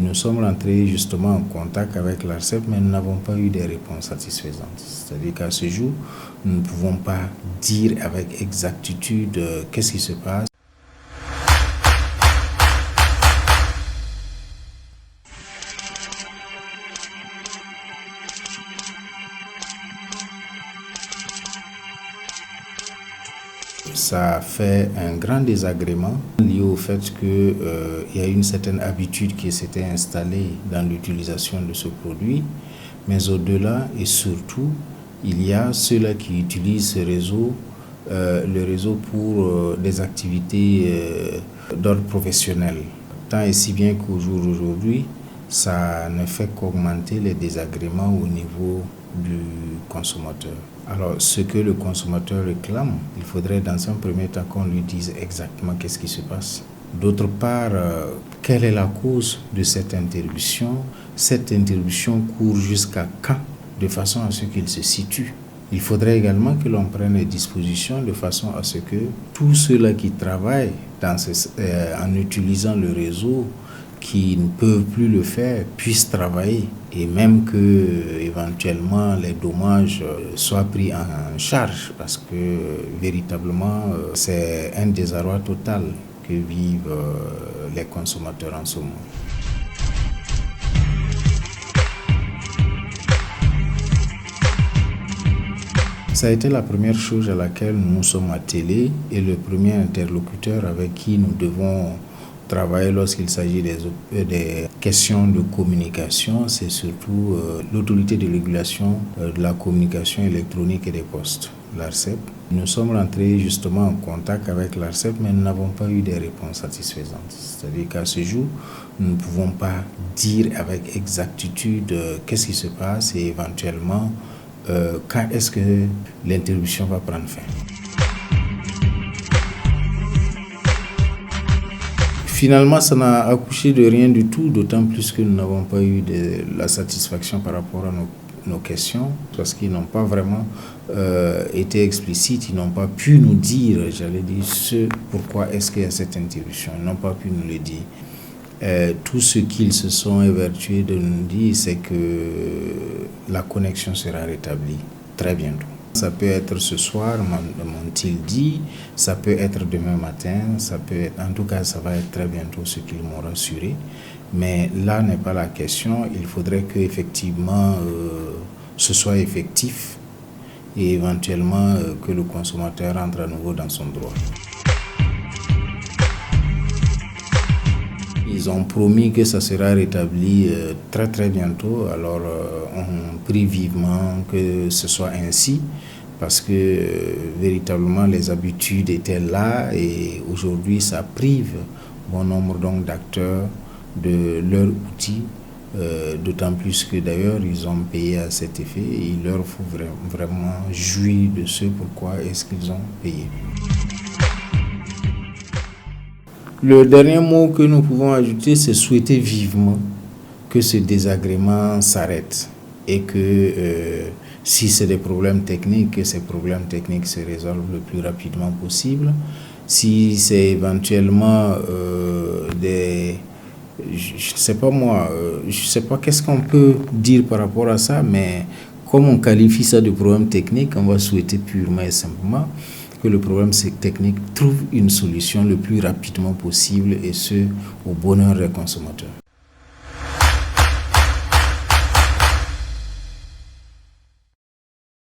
Nous sommes rentrés justement en contact avec l'ARCEP, mais nous n'avons pas eu des réponses satisfaisantes. C'est-à-dire qu'à ce jour, nous ne pouvons pas dire avec exactitude qu'est-ce qui se passe. Ça fait un grand désagrément lié au fait qu'il y a une certaine habitude qui s'était installée dans l'utilisation de ce produit. Mais au-delà et surtout, il y a ceux-là qui utilisent ce réseau, le réseau pour des activités d'ordre professionnel. Tant et si bien qu'au jour d'aujourd'hui, ça ne fait qu'augmenter les désagréments au niveau du consommateur. Alors, ce que le consommateur réclame, il faudrait dans un premier temps qu'on lui dise exactement qu'est-ce qui se passe. D'autre part, quelle est la cause de cette interruption? Cette interruption court jusqu'à quand, de façon à ce qu'il se situe. Il faudrait également que l'on prenne des dispositions de façon à ce que tous ceux-là qui travaillent en utilisant le réseau, qui ne peuvent plus le faire, puissent travailler, et même que éventuellement les dommages soient pris en charge, parce que véritablement c'est un désarroi total que vivent les consommateurs en ce moment. Ça a été la première chose à laquelle nous sommes attelés et le premier interlocuteur avec qui nous devons travailler lorsqu'il s'agit des questions de communication, c'est surtout l'autorité de régulation de la communication électronique et des postes, l'ARCEP. Nous sommes rentrés justement en contact avec l'ARCEP, mais nous n'avons pas eu des réponses satisfaisantes. C'est-à-dire qu'à ce jour, nous ne pouvons pas dire avec exactitude qu'est-ce qui se passe et éventuellement quand est-ce que l'interruption va prendre fin. Finalement, ça n'a accouché de rien du tout, d'autant plus que nous n'avons pas eu de la satisfaction par rapport à nos questions, parce qu'ils n'ont pas vraiment été explicites, ils n'ont pas pu nous dire, j'allais dire, pourquoi est-ce qu'il y a cette interruption, ils n'ont pas pu nous le dire. Tout ce qu'ils se sont évertués de nous dire, c'est que la connexion sera rétablie très bientôt. Ça peut être ce soir, m'ont-ils dit, ça peut être demain matin, ça peut être, en tout cas ça va être très bientôt ce qu'ils m'ont rassuré. Mais là n'est pas la question, il faudrait qu'effectivement ce soit effectif et éventuellement que le consommateur entre à nouveau dans son droit. Ils ont promis que ça sera rétabli très très bientôt, alors on prie vivement que ce soit ainsi, parce que véritablement les habitudes étaient là et aujourd'hui ça prive bon nombre donc d'acteurs de leurs outils, d'autant plus que d'ailleurs ils ont payé à cet effet et il leur faut vraiment jouir de ce pourquoi est-ce qu'ils ont payé. Le dernier mot que nous pouvons ajouter, c'est souhaiter vivement que ce désagrément s'arrête et que si c'est des problèmes techniques, que ces problèmes techniques se résolvent le plus rapidement possible. Si c'est éventuellement je ne sais pas moi, je ne sais pas qu'est-ce qu'on peut dire par rapport à ça, mais comme on qualifie ça de problème technique, on va souhaiter purement et simplement que le problème technique trouve une solution le plus rapidement possible et ce, au bonheur des consommateurs.